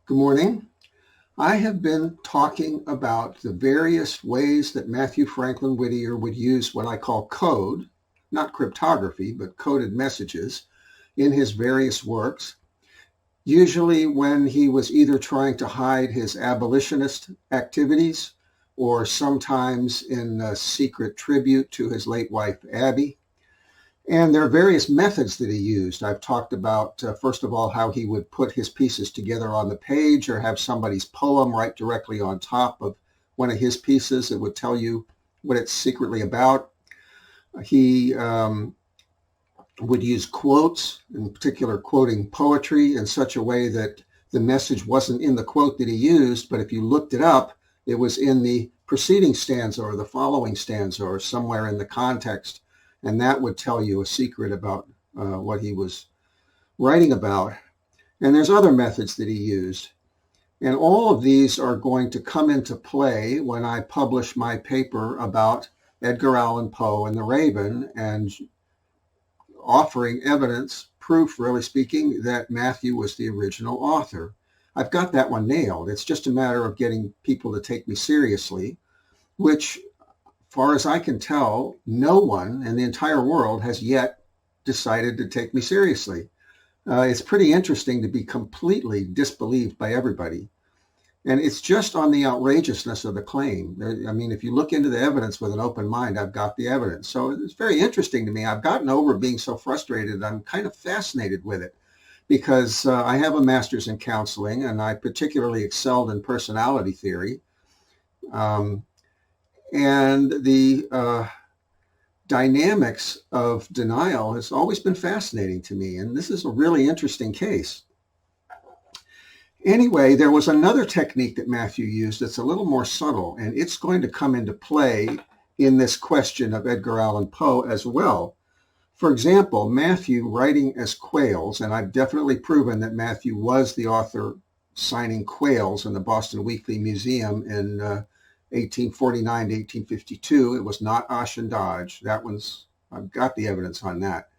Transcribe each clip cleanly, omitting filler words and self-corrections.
Good morning. I have been talking about the various ways that Mathew Franklin Whittier would use what I call code, not cryptography, but coded messages in his various works, usually when he was either trying to hide his abolitionist activities or sometimes in a secret tribute to his late wife, Abby. And there are various methods that he used. I've talked about, first of all, how he would put his pieces together on the page or have somebody's poem right directly on top of one of his pieces that would tell you what it's secretly about. He would use quotes, in particular quoting poetry in such a way that the message wasn't in the quote that he used, but if you looked it up, it was in the preceding stanza or the following stanza or somewhere in the context. And that would tell you a secret about what he was writing about. And there's other methods that he used. And all of these are going to come into play when I publish my paper about Edgar Allan Poe and the Raven and offering evidence, proof, really speaking, that Mathew was the original author. I've got that one nailed. It's just a matter of getting people to take me seriously, which, far as I can tell, no one in the entire world has yet decided to take me seriously. It's pretty interesting to be completely disbelieved by everybody. And it's just on the outrageousness of the claim. I mean, if you look into the evidence with an open mind, I've got the evidence. So it's very interesting to me. I've gotten over being so frustrated. I'm kind of fascinated with it because I have a master's in counseling and I particularly excelled in personality theory. And the dynamics of denial has always been fascinating to me. And this is a really interesting case. Anyway, there was another technique that Mathew used that's a little more subtle, and it's going to come into play in this question of Edgar Allan Poe as well. For example, Mathew writing as Quails, and I've definitely proven that Mathew was the author signing Quails in the Boston Weekly Museum in 1849 to 1852. It was not Osh and Dodge. I've got the evidence on that.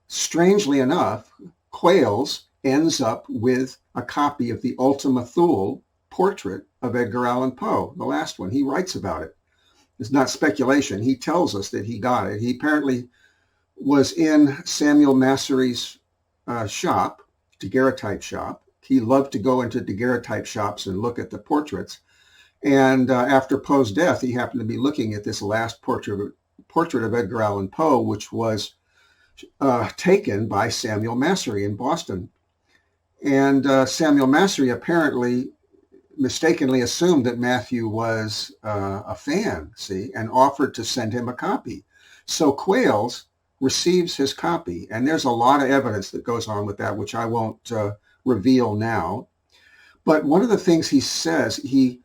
Strangely enough, Quails ends up with a copy of the Ultima Thule portrait of Edgar Allan Poe, the last one. He writes about it. It's not speculation. He tells us that he got it. He apparently was in Samuel Massery's shop, daguerreotype shop. He loved to go into daguerreotype shops and look at the portraits. And after Poe's death, he happened to be looking at this last portrait of Edgar Allan Poe, which was taken by Samuel Massery in Boston. And Samuel Massery apparently mistakenly assumed that Mathew was a fan, and offered to send him a copy. So Quails receives his copy, and there's a lot of evidence that goes on with that, which I won't reveal now. But one of the things he says, he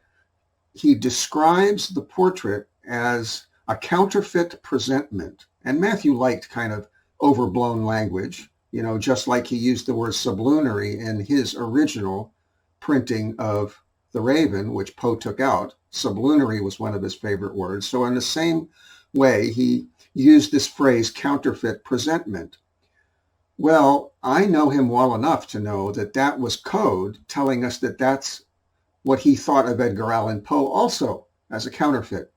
describes the portrait as a counterfeit presentment. And Mathew liked kind of overblown language, just like he used the word sublunary in his original printing of The Raven, which Poe took out. Sublunary was one of his favorite words. So in the same way, he used this phrase, counterfeit presentment. Well, I know him well enough to know that that was code telling us that that's what he thought of Edgar Allan Poe also as a counterfeit,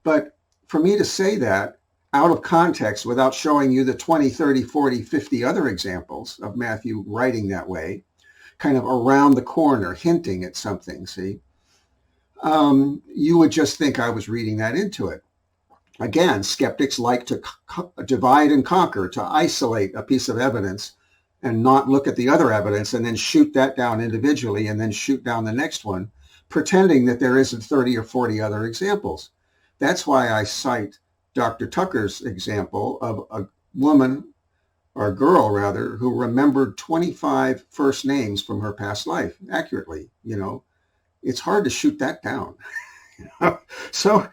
But for me to say that out of context without showing you the 20, 30, 40, 50 other examples of Mathew writing that way, kind of around the corner, hinting at something, you would just think I was reading that into it. Again, skeptics like to divide and conquer, to isolate a piece of evidence and not look at the other evidence and then shoot that down individually and then shoot down the next one, pretending that there isn't 30 or 40 other examples. That's why I cite Dr. Tucker's example of a woman, or a girl rather, who remembered 25 first names from her past life accurately. It's hard to shoot that down. So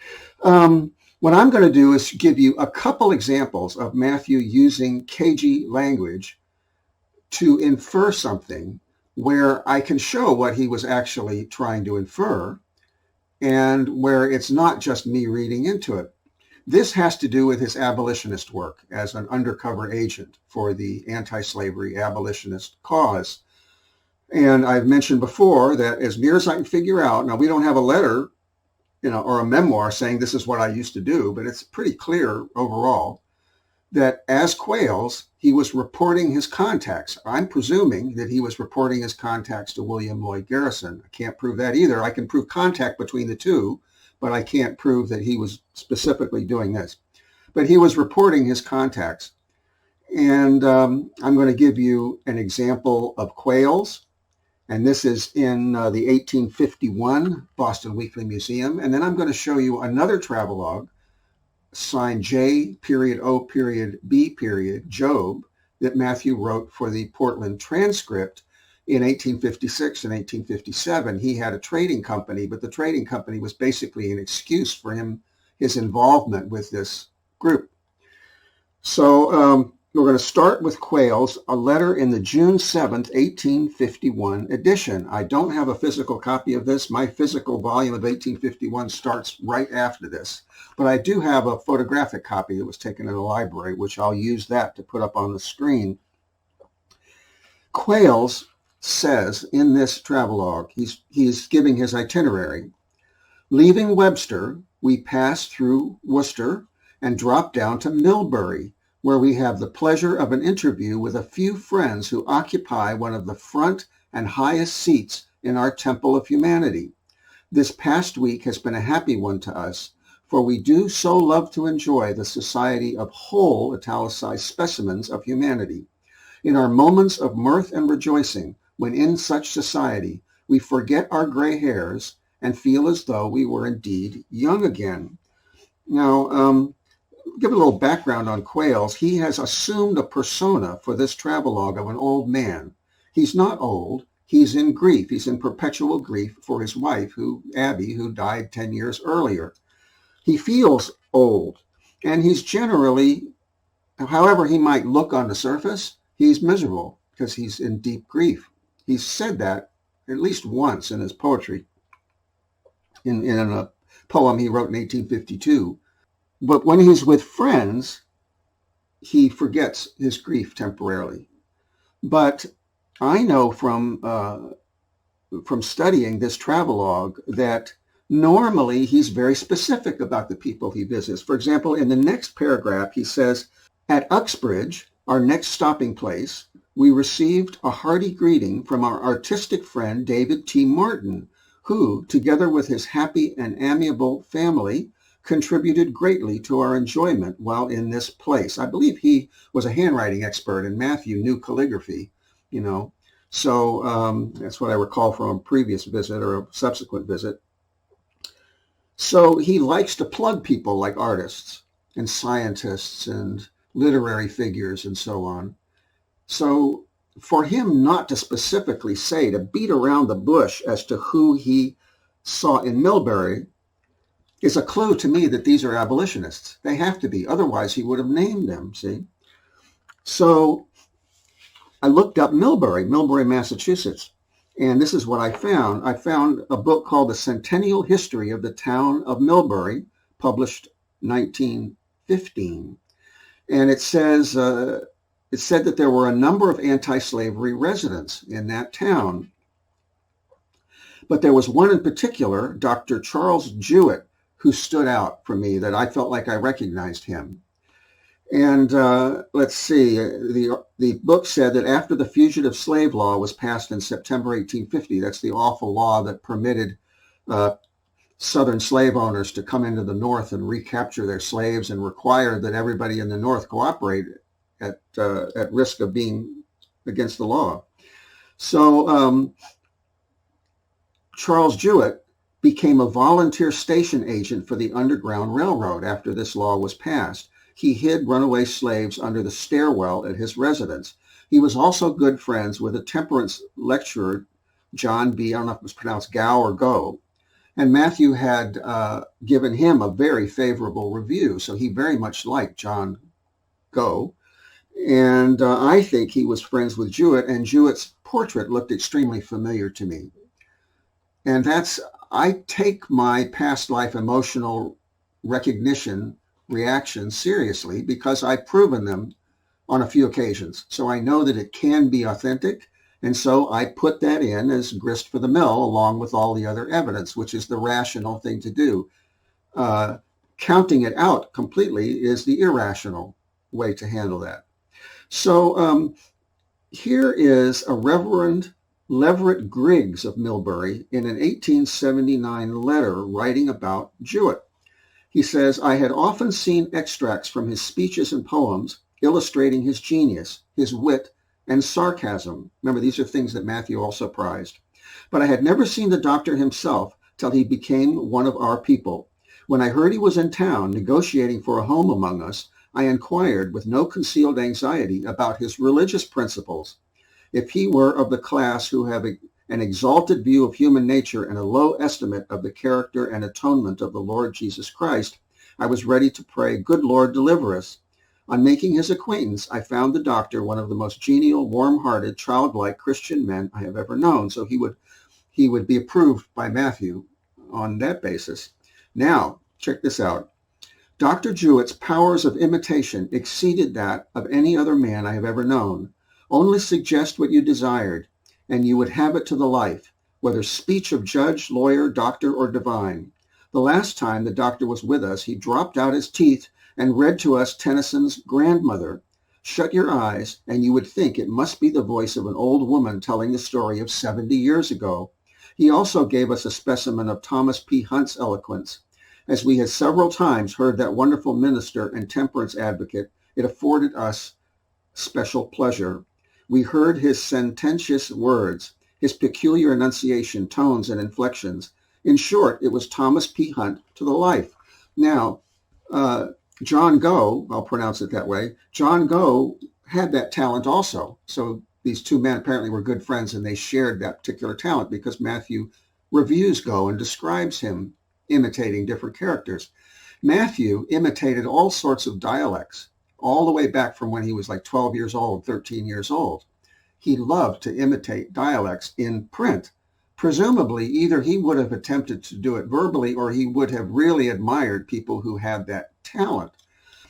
what I'm going to do is give you a couple examples of Mathew using cagey language to infer something where I can show what he was actually trying to infer and where it's not just me reading into it. This has to do with his abolitionist work as an undercover agent for the anti-slavery abolitionist cause. And I've mentioned before that as near as I can figure out, now we don't have a letter, or a memoir saying this is what I used to do, but it's pretty clear overall that as Quails, he was reporting his contacts. I'm presuming that he was reporting his contacts to William Lloyd Garrison. I can't prove that either. I can prove contact between the two, but I can't prove that he was specifically doing this. But he was reporting his contacts. And I'm going to give you an example of Quails. And this is in the 1851 Boston Weekly Museum. And then I'm going to show you another travelogue signed J.O.B. Job that Mathew wrote for the Portland Transcript in 1856 and 1857. He had a trading company, but the trading company was basically an excuse for his involvement with this group. So we're going to start with Quails, a letter in the June 7th, 1851 edition. I don't have a physical copy of this. My physical volume of 1851 starts right after this. But I do have a photographic copy that was taken in the library, which I'll use that to put up on the screen. Quails says in this travelogue, he's giving his itinerary. Leaving Webster, we passed through Worcester and dropped down to Millbury, where we have the pleasure of an interview with a few friends who occupy one of the front and highest seats in our Temple of Humanity. This past week has been a happy one to us, for we do so love to enjoy the society of whole italicized specimens of humanity. In our moments of mirth and rejoicing, when in such society, we forget our gray hairs and feel as though we were indeed young again. Now, give a little background on Quails. He has assumed a persona for this travelogue of an old man. He's not old. He's in grief. He's in perpetual grief for his wife, Abby, who died 10 years earlier. He feels old, and he's generally, however he might look on the surface, he's miserable because he's in deep grief. He's said that at least once in his poetry, in a poem he wrote in 1852. But when he's with friends, he forgets his grief temporarily. But I know from studying this travelogue that normally he's very specific about the people he visits. For example, in the next paragraph, he says, at Uxbridge, our next stopping place, we received a hearty greeting from our artistic friend David T. Martin, who, together with his happy and amiable family, contributed greatly to our enjoyment while in this place. I believe he was a handwriting expert and Mathew knew calligraphy, So that's what I recall from a previous visit or a subsequent visit. So he likes to plug people like artists and scientists and literary figures and so on. So for him not to specifically say, to beat around the bush as to who he saw in Millbury, is a clue to me that these are abolitionists. They have to be. Otherwise, he would have named them, see? So I looked up Millbury, Massachusetts, and this is what I found. I found a book called The Centennial History of the Town of Millbury, published 1915. And it said that there were a number of anti-slavery residents in that town. But there was one in particular, Dr. Charles Jewett, who stood out for me, that I felt like I recognized him. And let's see, the book said that after the Fugitive Slave Law was passed in September 1850, that's the awful law that permitted Southern slave owners to come into the North and recapture their slaves and required that everybody in the North cooperate at risk of being against the law. So Charles Jewett became a volunteer station agent for the Underground Railroad after this law was passed. He hid runaway slaves under the stairwell at his residence. He was also good friends with a temperance lecturer, John B., I don't know if it was pronounced Gow or Go, and Mathew had given him a very favorable review, so he very much liked John Go. And I think he was friends with Jewett, and Jewett's portrait looked extremely familiar to me. And I take my past life emotional recognition reactions seriously because I've proven them on a few occasions. So I know that it can be authentic, And so I put that in as grist for the mill along with all the other evidence, which is the rational thing to do. Counting it out completely is the irrational way to handle that. So here is a Reverend Leverett Griggs of Millbury in an 1879 letter writing about Jewett. He says, I had often seen extracts from his speeches and poems illustrating his genius, his wit, and sarcasm. Remember, these are things that Matthew also prized. But I had never seen the doctor himself till he became one of our people. When I heard he was in town negotiating for a home among us, I inquired with no concealed anxiety about his religious principles. If he were of the class who have an exalted view of human nature and a low estimate of the character and atonement of the Lord Jesus Christ, I was ready to pray, Good Lord, deliver us. On making his acquaintance, I found the doctor one of the most genial, warm-hearted, childlike Christian men I have ever known. So he would be approved by Matthew on that basis. Now, check this out. Dr. Jewett's powers of imitation exceeded that of any other man I have ever known. Only suggest what you desired, and you would have it to the life, whether speech of judge, lawyer, doctor, or divine. The last time the doctor was with us, he dropped out his teeth and read to us Tennyson's Grandmother. Shut your eyes, and you would think it must be the voice of an old woman telling the story of 70 years ago. He also gave us a specimen of Thomas P. Hunt's eloquence. As we had several times heard that wonderful minister and temperance advocate, it afforded us special pleasure. We heard his sententious words, his peculiar enunciation, tones, and inflections. In short, it was Thomas P. Hunt to the life. Now, John Gough, I'll pronounce it that way, John Gough had that talent also. So these two men apparently were good friends, and they shared that particular talent because Matthew reviews Gough and describes him imitating different characters. Matthew imitated all sorts of dialects, all the way back from when he was like 12 years old, 13 years old. He loved to imitate dialects in print. Presumably, either he would have attempted to do it verbally or he would have really admired people who had that talent.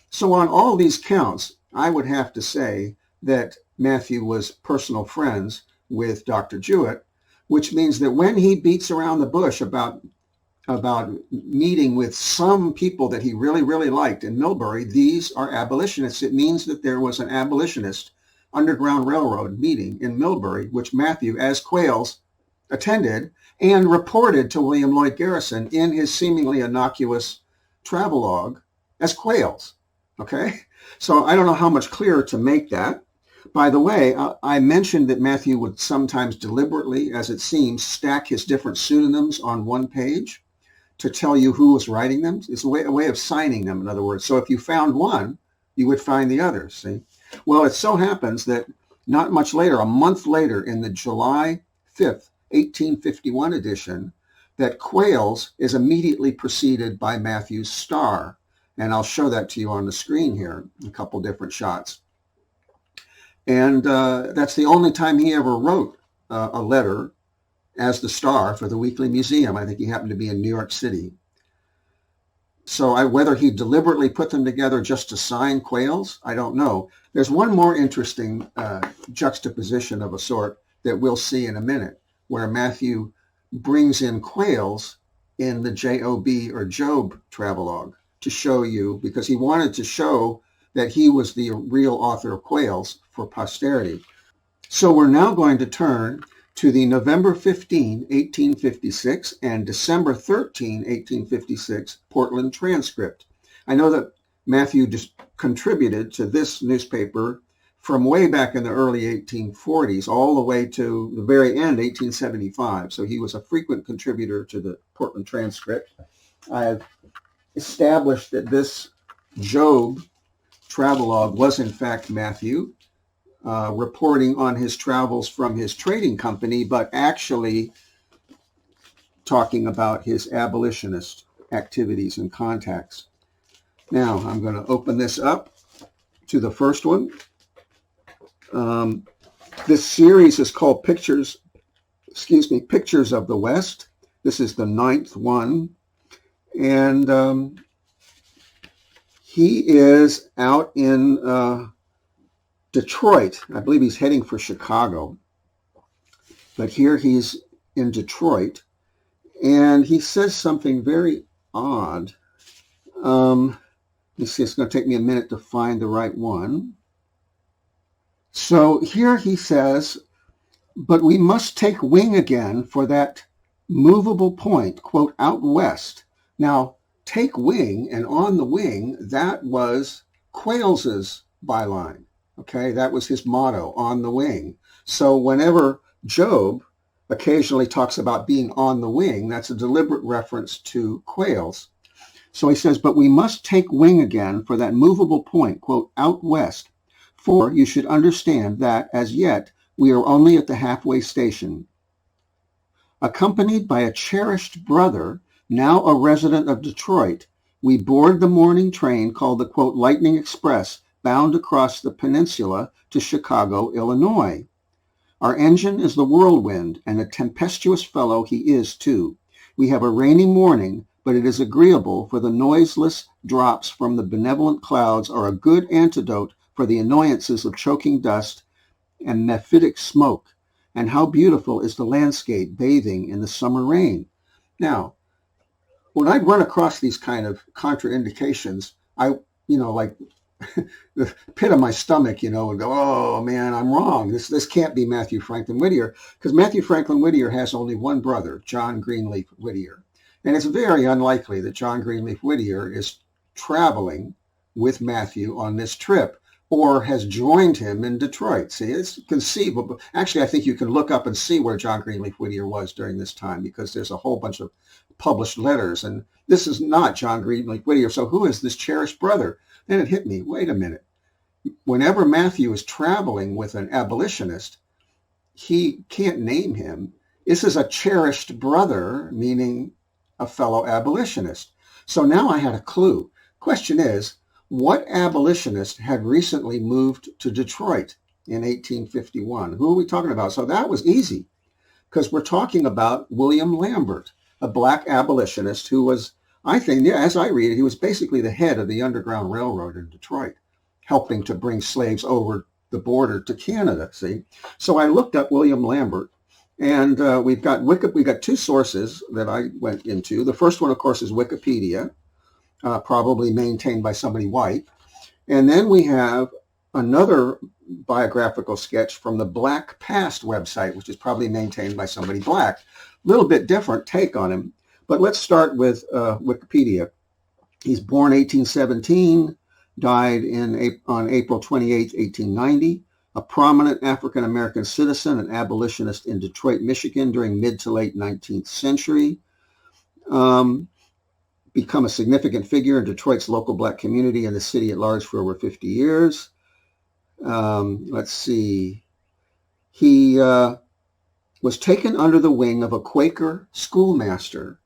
So on all these counts, I would have to say that Matthew was personal friends with Dr. Jewett, which means that when he beats around the bush about meeting with some people that he really, really liked in Millbury, these are abolitionists. It means that there was an abolitionist Underground Railroad meeting in Millbury, which Matthew, as Quails, attended and reported to William Lloyd Garrison in his seemingly innocuous travelogue as Quails. Okay? So I don't know how much clearer to make that. By the way, I mentioned that Matthew would sometimes deliberately, as it seems, stack his different pseudonyms on one page to tell you who was writing them. It's a way of signing them, in other words. So if you found one, you would find the others, see? Well, it so happens that not much later, a month later, in the July 5th, 1851 edition, that Quails is immediately preceded by Matthew's star. And I'll show that to you on the screen here, a couple different shots. And that's the only time he ever wrote a letter as the star for the Weekly Museum. I think he happened to be in New York City. So whether he deliberately put them together just to sign Quails, I don't know. There's one more interesting juxtaposition of a sort that we'll see in a minute, where Matthew brings in Quails in the J-O-B or Job travelogue to show you, because he wanted to show that he was the real author of Quails for posterity. So we're now going to turn to the November 15, 1856 and December 13, 1856 Portland transcript. I know that Matthew just contributed to this newspaper from way back in the early 1840s all the way to the very end, 1875. So he was a frequent contributor to the Portland transcript. I have established that this Job travelogue was in fact Matthew, reporting on his travels from his trading company, but actually talking about his abolitionist activities and contacts. Now, I'm going to open this up to the first one. This series is called Pictures of the West. This is the 9th one. And he is out in Detroit. I believe he's heading for Chicago. but here he's in Detroit, and he says something very odd. You see, it's going to take me a minute to find the right one. So here he says, but we must take wing again for that movable point, quote, out west. Now, take wing and on the wing, that was Quailes's byline. Okay, that was his motto, on the wing. So whenever Job occasionally talks about being on the wing, that's a deliberate reference to Quails. So he says, but we must take wing again for that movable point, quote, out west. For you should understand that, as yet, we are only at the halfway station. Accompanied by a cherished brother, now a resident of Detroit, we board the morning train called the, quote, Lightning Express, bound across the peninsula to Chicago, Illinois. Our engine is the Whirlwind, and a tempestuous fellow he is, too. We have a rainy morning, but it is agreeable, for the noiseless drops from the benevolent clouds are a good antidote for the annoyances of choking dust and mephitic smoke. And how beautiful is the landscape bathing in the summer rain. Now, when I'd run across these kind of contraindications, I, like the pit of my stomach, would go, oh man, I'm wrong. This can't be Mathew Franklin Whittier, because Mathew Franklin Whittier has only one brother, John Greenleaf Whittier. And it's very unlikely that John Greenleaf Whittier is traveling with Mathew on this trip or has joined him in Detroit. See, it's conceivable. Actually, I think you can look up and see where John Greenleaf Whittier was during this time, because there's a whole bunch of published letters. And this is not John Greenleaf Whittier. So who is this cherished brother? Then it hit me, wait a minute. Whenever Mathew is traveling with an abolitionist, he can't name him. This is a cherished brother, meaning a fellow abolitionist. So now I had a clue. Question is, what abolitionist had recently moved to Detroit in 1851? Who are we talking about? So that was easy, because we're talking about William Lambert, a black abolitionist who was, I think, as I read it, he was basically the head of the Underground Railroad in Detroit, helping to bring slaves over the border to Canada, see? So I looked up William Lambert, and we've got two sources that I went into. The first one, of course, is Wikipedia, probably maintained by somebody white. And then we have another biographical sketch from the Black Past website, which is probably maintained by somebody black. A little bit different take on him. But let's start with Wikipedia. He's born 1817, died on April 28, 1890, a prominent African-American citizen and abolitionist in Detroit, Michigan during mid to late 19th century. Become a significant figure in Detroit's local black community and the city at large for over 50 years. Let's see. He was taken under the wing of a Quaker schoolmaster,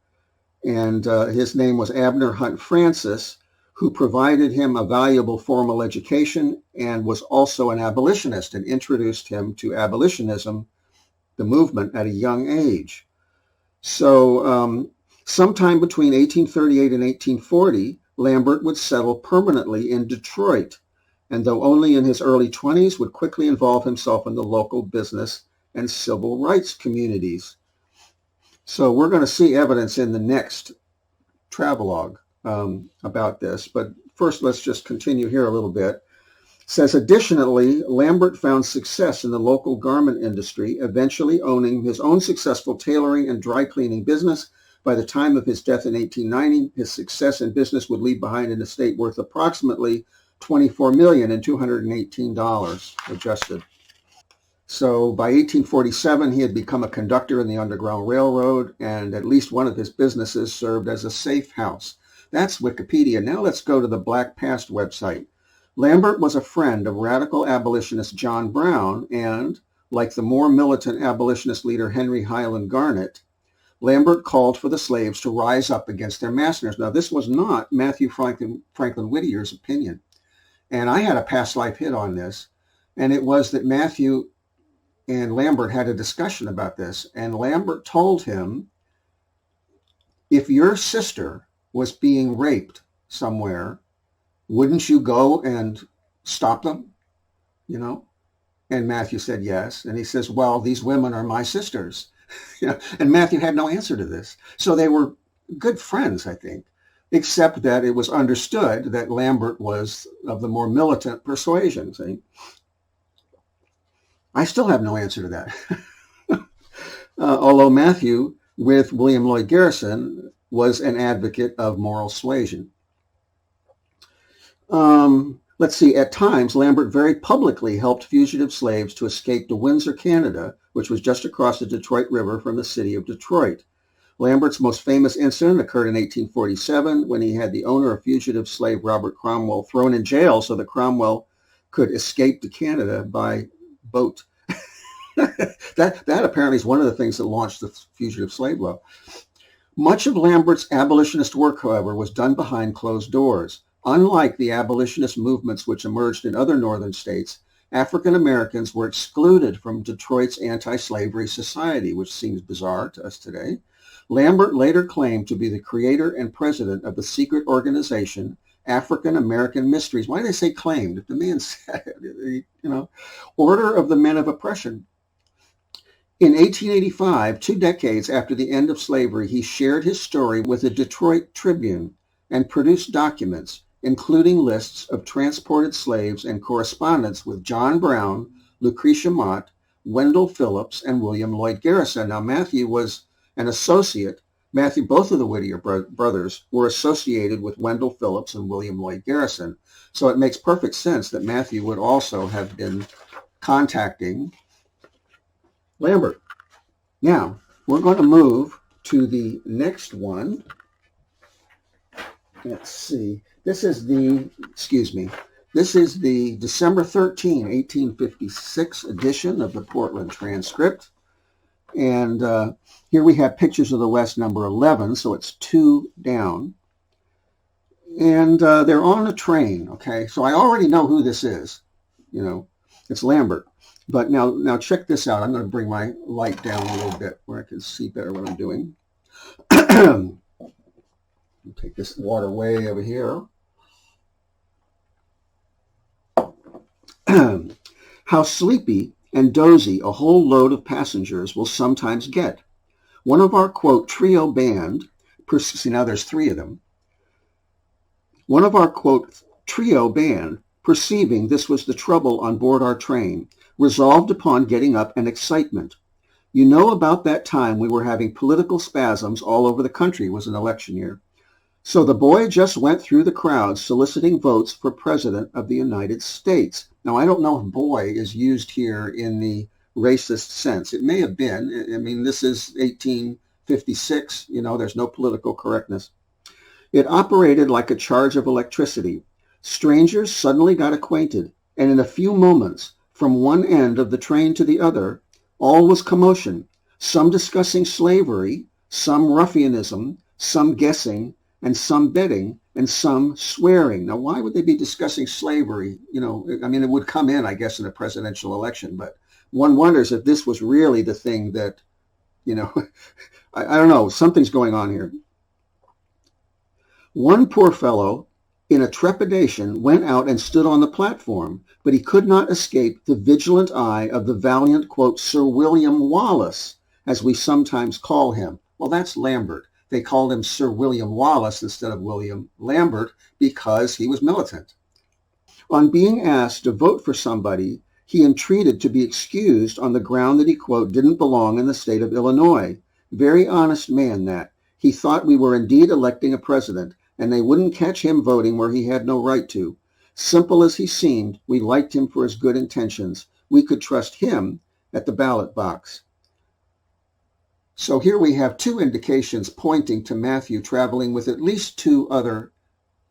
and his name was Abner Hunt Francis, who provided him a valuable formal education and was also an abolitionist and introduced him to abolitionism, the movement, at a young age. So sometime between 1838 and 1840, Lambert would settle permanently in Detroit, and though only in his early 20s, would quickly involve himself in the local business and civil rights communities. So we're going to see evidence in the next travelogue about this, but first let's just continue here a little bit. It says, additionally, Lambert found success in the local garment industry, eventually owning his own successful tailoring and dry cleaning business. By the time of his death in 1890, his success in business would leave behind an estate worth approximately $24,218 adjusted. So by 1847, he had become a conductor in the Underground Railroad, and at least one of his businesses served as a safe house. That's Wikipedia. Now let's go to the Black Past website. Lambert was a friend of radical abolitionist John Brown, and, like the more militant abolitionist leader Henry Highland Garnet, Lambert called for the slaves to rise up against their masters. Now, this was not Mathew Franklin Whittier's opinion. And I had a past life hit on this, and it was that Mathew and Lambert had a discussion about this, and Lambert told him, if your sister was being raped somewhere, wouldn't you go and stop them? And Matthew said, yes. And he says, well, these women are my sisters. And Matthew had no answer to this. So they were good friends, I think, except that it was understood that Lambert was of the more militant persuasion. See? I still have no answer to that. Although Matthew, with William Lloyd Garrison, was an advocate of moral suasion. Let's see, at times, Lambert very publicly helped fugitive slaves to escape to Windsor, Canada, which was just across the Detroit River from the city of Detroit. Lambert's most famous incident occurred in 1847 when he had the owner of fugitive slave Robert Cromwell thrown in jail so that Cromwell could escape to Canada by boat. That apparently is one of the things that launched the fugitive slave law. Much of Lambert's abolitionist work, however, was done behind closed doors. Unlike the abolitionist movements which emerged in other northern states, African Americans were excluded from Detroit's anti-slavery society, which seems bizarre to us today. Lambert later claimed to be the creator and president of the secret organization African American Mysteries. Why do they say claimed? If the man said it, Order of the Men of Oppression. In 1885, 2 decades after the end of slavery, he shared his story with the Detroit Tribune and produced documents, including lists of transported slaves and correspondence with John Brown, Lucretia Mott, Wendell Phillips, and William Lloyd Garrison. Now, Matthew was an associate. Both of the Whittier brothers were associated with Wendell Phillips and William Lloyd Garrison. So it makes perfect sense that Matthew would also have been contacting Lambert. Now, we're going to move to the next one. Let's see. This is the December 13, 1856 edition of the Portland Transcript. And here we have pictures of the West, number 11, so it's 2 down. And they're on a train, okay? So I already know who this is. It's Lambert. But now check this out. I'm going to bring my light down a little bit where I can see better what I'm doing. Take this water way over here. How sleepy and dozy a whole load of passengers will sometimes get. One of our, quote, trio band, see now there's 3 of them. One of our, quote, trio band, perceiving this was the trouble on board our train, resolved upon getting up an excitement. You know about that time we were having political spasms all over the country. It was an election year. So the boy just went through the crowd soliciting votes for President of the United States. Now, I don't know if boy is used here in the racist sense. It may have been. I mean, this is 1856. There's no political correctness. It operated like a charge of electricity. Strangers suddenly got acquainted, and in a few moments, from one end of the train to the other, all was commotion, some discussing slavery, some ruffianism, some guessing, and some betting, and some swearing. Now, why would they be discussing slavery? It would come in, I guess, in a presidential election, but one wonders if this was really the thing that, I don't know, something's going on here. One poor fellow, in a trepidation, went out and stood on the platform, but he could not escape the vigilant eye of the valiant, quote, Sir William Wallace, as we sometimes call him. Well, that's Lambert. They called him Sir William Wallace instead of William Lambert because he was militant. On being asked to vote for somebody, he entreated to be excused on the ground that he, quote, didn't belong in the state of Illinois. Very honest man that. He thought we were indeed electing a president, and they wouldn't catch him voting where he had no right to. Simple as he seemed, we liked him for his good intentions. We could trust him at the ballot box. So here we have 2 indications pointing to Matthew traveling with at least 2 other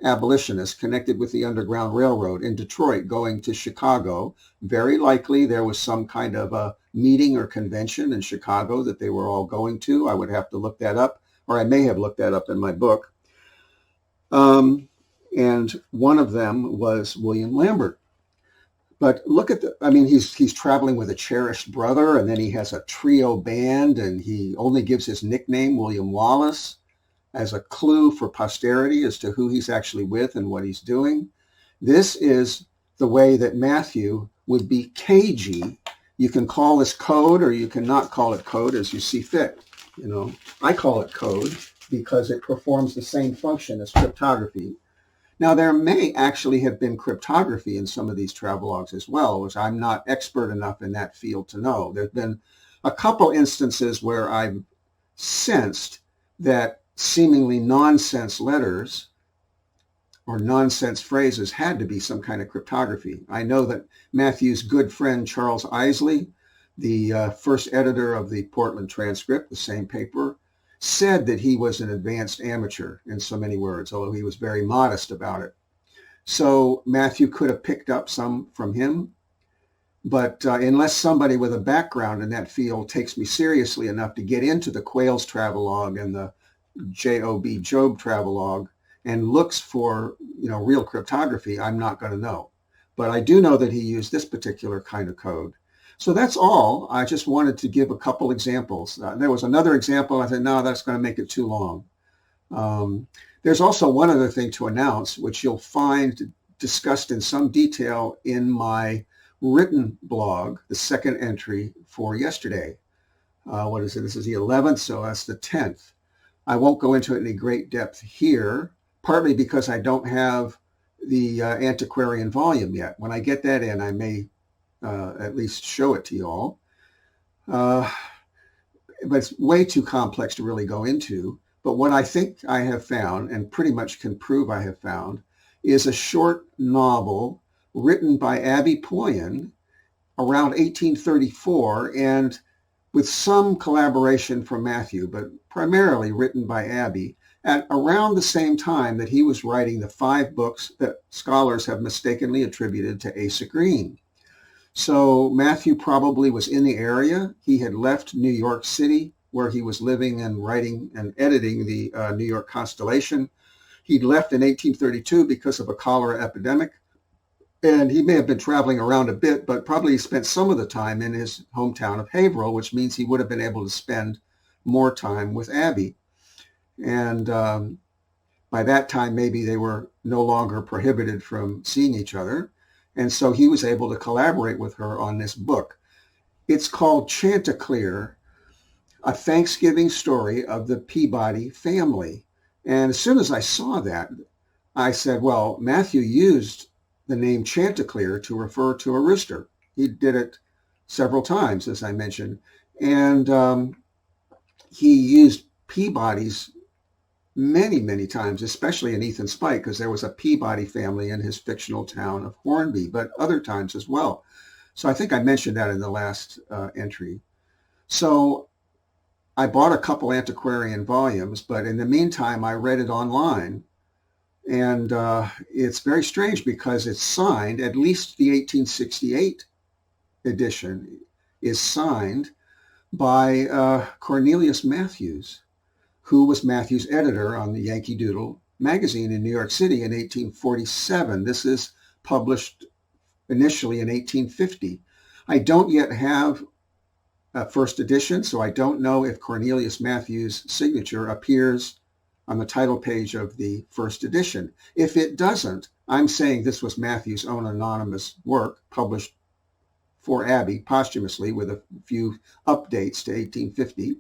abolitionists connected with the Underground Railroad in Detroit going to Chicago. Very likely there was some kind of a meeting or convention in Chicago that they were all going to. I would have to look that up, or I may have looked that up in my book. And one of them was William Lambert. But look at he's traveling with a cherished brother, and then he has a trio band, and he only gives his nickname, William Wallace, as a clue for posterity as to who he's actually with and what he's doing. This is the way that Matthew would be cagey. You can call this code or you can not call it code as you see fit. I call it code because it performs the same function as cryptography. Now, there may actually have been cryptography in some of these travelogues as well, which I'm not expert enough in that field to know. There's been a couple instances where I've sensed that seemingly nonsense letters or nonsense phrases had to be some kind of cryptography. I know that Matthew's good friend Charles Isley, the first editor of the Portland Transcript, the same paper, said that he was an advanced amateur in so many words, although he was very modest about it. So Matthew could have picked up some from him, but unless somebody with a background in that field takes me seriously enough to get into the Quails travelogue and the J.O.B. Job travelogue and looks for real cryptography, I'm not going to know. But I do know that he used this particular kind of code. So that's all. I just wanted to give a couple examples. There was another example. I said, no, that's going to make it too long. There's also one other thing to announce, which you'll find discussed in some detail in my written blog, the second entry for yesterday. What is it? This is the 11th, so that's the 10th. I won't go into it in any great depth here, partly because I don't have the antiquarian volume yet. When I get that in, I may at least show it to you all. But it's way too complex to really go into. But what I think I have found, and pretty much can prove I have found, is a short novel written by Abby Poyen around 1834, and with some collaboration from Matthew, but primarily written by Abby, at around the same time that he was writing the 5 books that scholars have mistakenly attributed to Asa Green. So Matthew probably was in the area. He had left New York City, where he was living and writing and editing the New York Constellation. He'd left in 1832 because of a cholera epidemic. And he may have been traveling around a bit, but probably spent some of the time in his hometown of Haverhill, which means he would have been able to spend more time with Abby. And by that time, maybe they were no longer prohibited from seeing each other. And so he was able to collaborate with her on this book. It's called Chanticleer, A Thanksgiving Story of the Peabody Family. And as soon as I saw that, I said, well, Matthew used the name Chanticleer to refer to a rooster. He did it several times, as I mentioned. And he used Peabody's many, many times, especially in Ethan Spike, because there was a Peabody family in his fictional town of Hornby, but other times as well. So I think I mentioned that in the last entry. So I bought a couple antiquarian volumes, but in the meantime, I read it online. And it's very strange because it's signed, at least the 1868 edition is signed by Cornelius Matthews, who was Matthew's editor on the Yankee Doodle magazine in New York City in 1847. This is published initially in 1850. I don't yet have a first edition, so I don't know if Cornelius Matthews' signature appears on the title page of the first edition. If it doesn't, I'm saying this was Matthew's own anonymous work published for Abby posthumously with a few updates to 1850.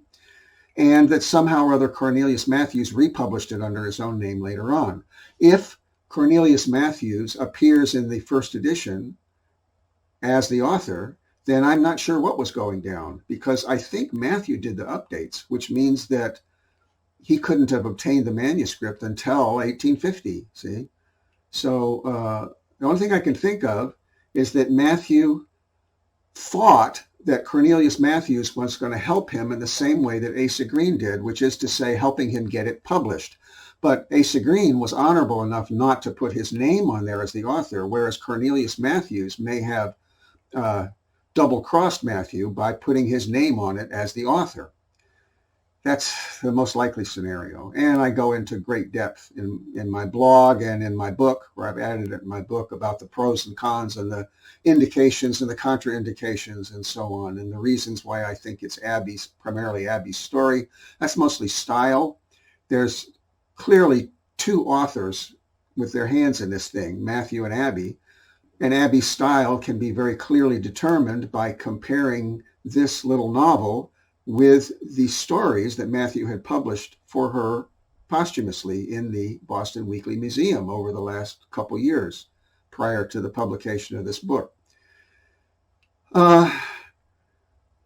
And that somehow or other Cornelius Matthews republished it under his own name later on. If Cornelius Matthews appears in the first edition as the author, then I'm not sure what was going down, because I think Matthew did the updates, which means that he couldn't have obtained the manuscript until 1850, see? So the only thing I can think of is that Matthew thought that Cornelius Matthews was going to help him in the same way that Asa Green did, which is to say helping him get it published. But Asa Green was honorable enough not to put his name on there as the author, whereas Cornelius Matthews may have double-crossed Matthew by putting his name on it as the author. That's the most likely scenario. And I go into great depth in my blog and in my book, where I've added it in my book, about the pros and cons and the indications and the contraindications and so on, and the reasons why I think it's primarily Abby's story. That's mostly style. There's clearly 2 authors with their hands in this thing, Matthew and Abby. And Abby's style can be very clearly determined by comparing this little novel with the stories that Matthew had published for her posthumously in the Boston Weekly Museum over the last couple years prior to the publication of this book.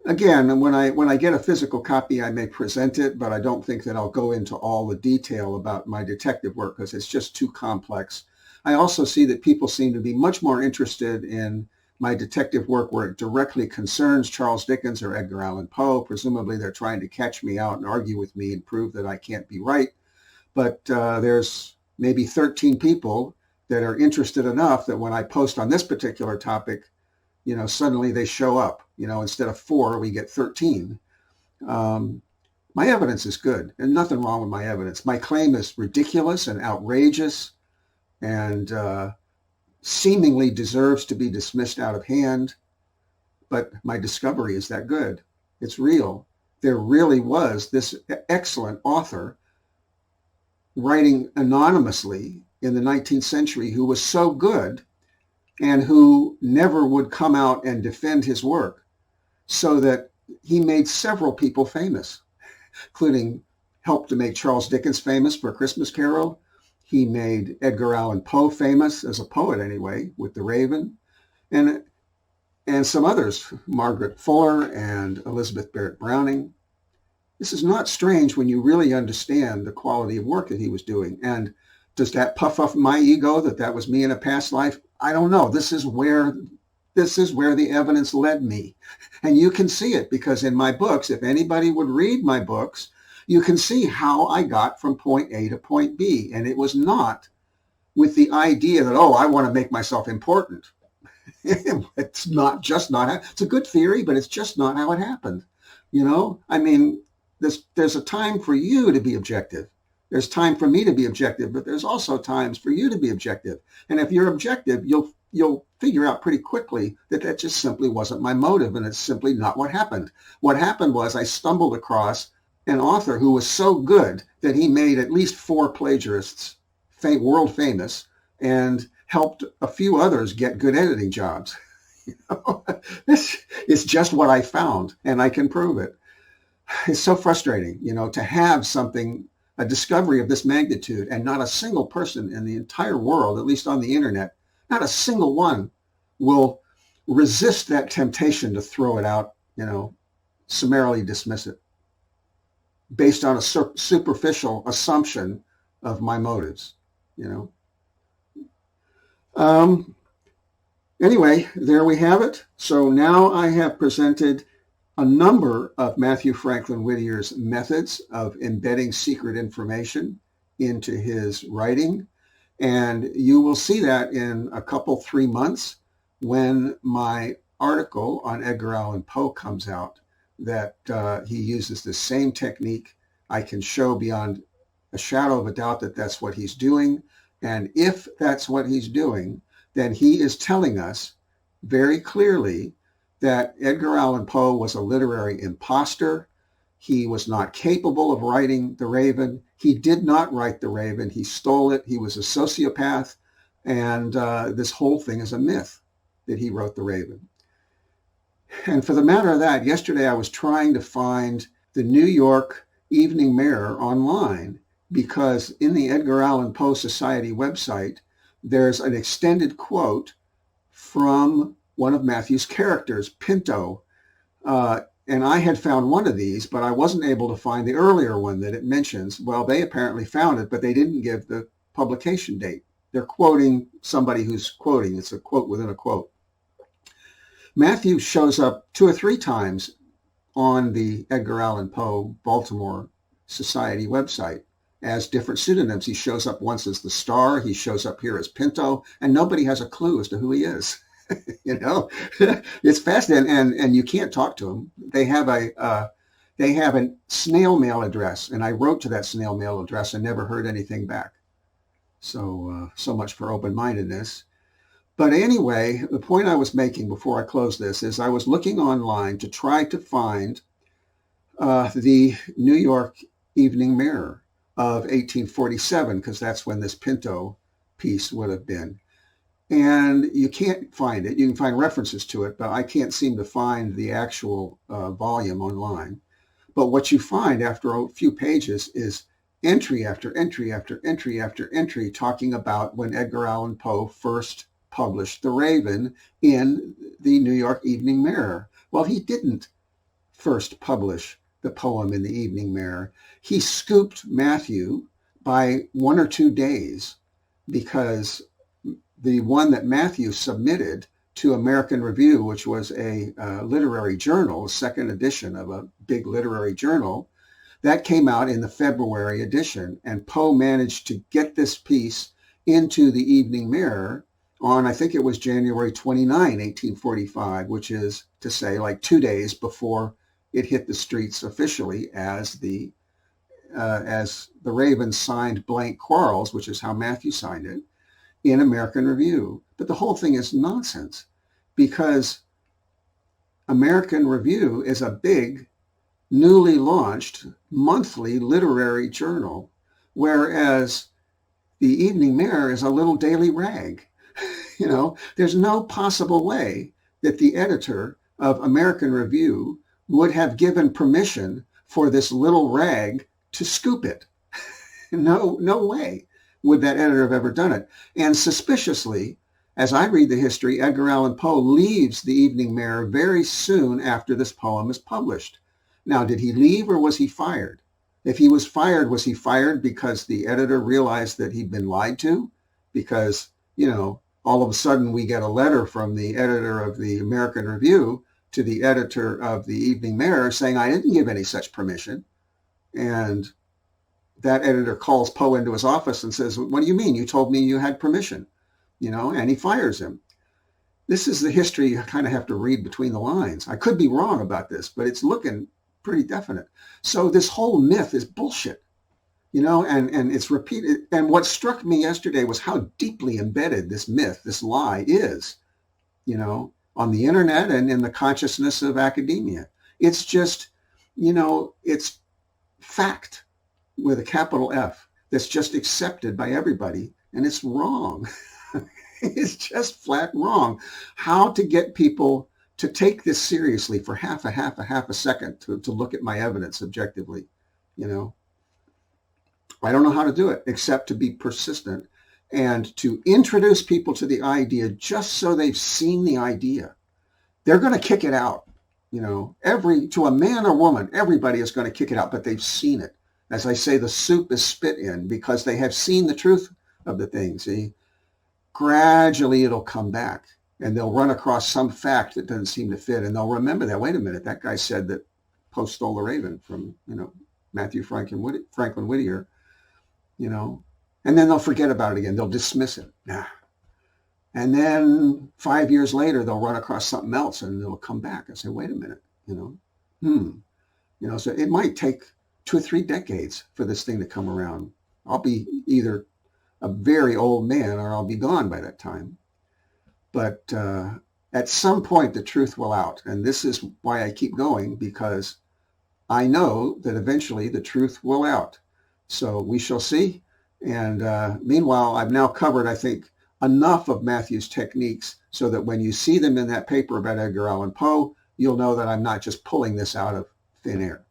Again, when I get a physical copy, I may present it, but I don't think that I'll go into all the detail about my detective work because it's just too complex. I also see that people seem to be much more interested in my detective work where it directly concerns Charles Dickens or Edgar Allan Poe. Presumably they're trying to catch me out and argue with me and prove that I can't be right. But there's maybe 13 people that are interested enough that when I post on this particular topic, suddenly they show up. Instead of 4, we get 13. My evidence is good, and nothing wrong with my evidence. My claim is ridiculous and outrageous and seemingly deserves to be dismissed out of hand, but my discovery is that good. It's real. There really was this excellent author writing anonymously in the 19th century who was so good and who never would come out and defend his work, so that he made several people famous, including helped to make Charles Dickens famous for A Christmas Carol. He made Edgar Allan Poe famous, as a poet anyway, with The Raven, and some others, Margaret Fuller and Elizabeth Barrett Browning. This is not strange when you really understand the quality of work that he was doing. And does that puff up my ego that was me in a past life? I don't know. This is where the evidence led me. And you can see it because in my books, if anybody would read my books, you can see how I got from point A to point B. And it was not with the idea that, I want to make myself important. It's a good theory, but it's just not how it happened. There's a time for you to be objective. There's time for me to be objective, but there's also times for you to be objective. And if you're objective, you'll figure out pretty quickly that just simply wasn't my motive, and it's simply not what happened. What happened was I stumbled across an author who was so good that he made at least 4 plagiarists world famous and helped a few others get good editing jobs. This is just what I found, and I can prove it. It's so frustrating, to have a discovery of this magnitude, and not a single person in the entire world, at least on the internet, not a single one will resist that temptation to throw it out, summarily dismiss it based on a superficial assumption of my motives, Anyway, there we have it. So now I have presented a number of Mathew Franklin Whittier's methods of embedding secret information into his writing. And you will see that in 3 months when my article on Edgar Allan Poe comes out, that he uses the same technique. I can show beyond a shadow of a doubt that that's what he's doing. And if that's what he's doing, then he is telling us very clearly that Edgar Allan Poe was a literary imposter. He was not capable of writing The Raven. He did not write The Raven. He stole it. He was a sociopath. And this whole thing is a myth that he wrote The Raven. And for the matter of that, yesterday I was trying to find the New York Evening Mirror online, because in the Edgar Allan Poe Society website, there's an extended quote from one of Matthew's characters, Pinto. And I had found one of these, but I wasn't able to find the earlier one that it mentions. Well, they apparently found it, but they didn't give the publication date. They're quoting somebody who's quoting. It's a quote within a quote. Matthew shows up 2 or 3 times on the Edgar Allan Poe Baltimore Society website as different pseudonyms. He shows up once as the Star. He shows up here as Pinto, and nobody has a clue as to who he is. It's fascinating, and you can't talk to him. They have a snail mail address, and I wrote to that snail mail address and never heard anything back. So much for open-mindedness. But anyway, the point I was making before I close this is I was looking online to try to find the New York Evening Mirror of 1847, because that's when this Pinto piece would have been. And you can't find it. You can find references to it, but I can't seem to find the actual volume online. But what you find after a few pages is entry after entry after entry after entry talking about when Edgar Allan Poe first published The Raven in the New York Evening Mirror. Well, he didn't first publish the poem in the Evening Mirror. He scooped Matthew by 1 or 2 days because the one that Mathew submitted to American Review, which was a literary journal, a second edition of a big literary journal, that came out in the February edition. And Poe managed to get this piece into the Evening Mirror on, I think it was January 29, 1845, which is to say like 2 days before it hit the streets officially as the Raven signed Blank Quarrels, which is how Mathew signed it, in American Review. But the whole thing is nonsense because American Review is a big, newly launched monthly literary journal, whereas the Evening Mirror is a little daily rag. There's no possible way that the editor of American Review would have given permission for this little rag to scoop it. No way would that editor have ever done it. And suspiciously, as I read the history, Edgar Allan Poe leaves the Evening Mirror very soon after this poem is published. Now, did he leave or was he fired? If he was fired because the editor realized that he'd been lied to? Because, all of a sudden we get a letter from the editor of the American Review to the editor of the Evening Mirror saying, I didn't give any such permission. And that editor calls Poe into his office and says, what do you mean? You told me you had permission, and he fires him. This is the history you kind of have to read between the lines. I could be wrong about this, but it's looking pretty definite. So this whole myth is bullshit, and it's repeated. And what struck me yesterday was how deeply embedded this myth, this lie is, on the internet and in the consciousness of academia. It's just, it's fact with a capital F that's just accepted by everybody, and it's wrong. It's just flat wrong. How to get people to take this seriously for half a second to look at my evidence objectively, I don't know how to do it except to be persistent and to introduce people to the idea just so they've seen the idea. They're going to kick it out, to a man or woman, everybody is going to kick it out, but they've seen it. As I say, the soup is spit in because they have seen the truth of the thing. See, gradually it'll come back and they'll run across some fact that doesn't seem to fit. And they'll remember that, wait a minute, that guy said that Poe stole the Raven from, Mathew Franklin Whittier, and then they'll forget about it again. They'll dismiss it. Nah. And then 5 years later, they'll run across something else and they'll come back and say, wait a minute, so it might take 2 or 3 decades for this thing to come around. I'll be either a very old man or I'll be gone by that time. But at some point, the truth will out. And this is why I keep going, because I know that eventually the truth will out. So we shall see. And meanwhile, I've now covered, I think, enough of Mathew's techniques so that when you see them in that paper about Edgar Allan Poe, you'll know that I'm not just pulling this out of thin air.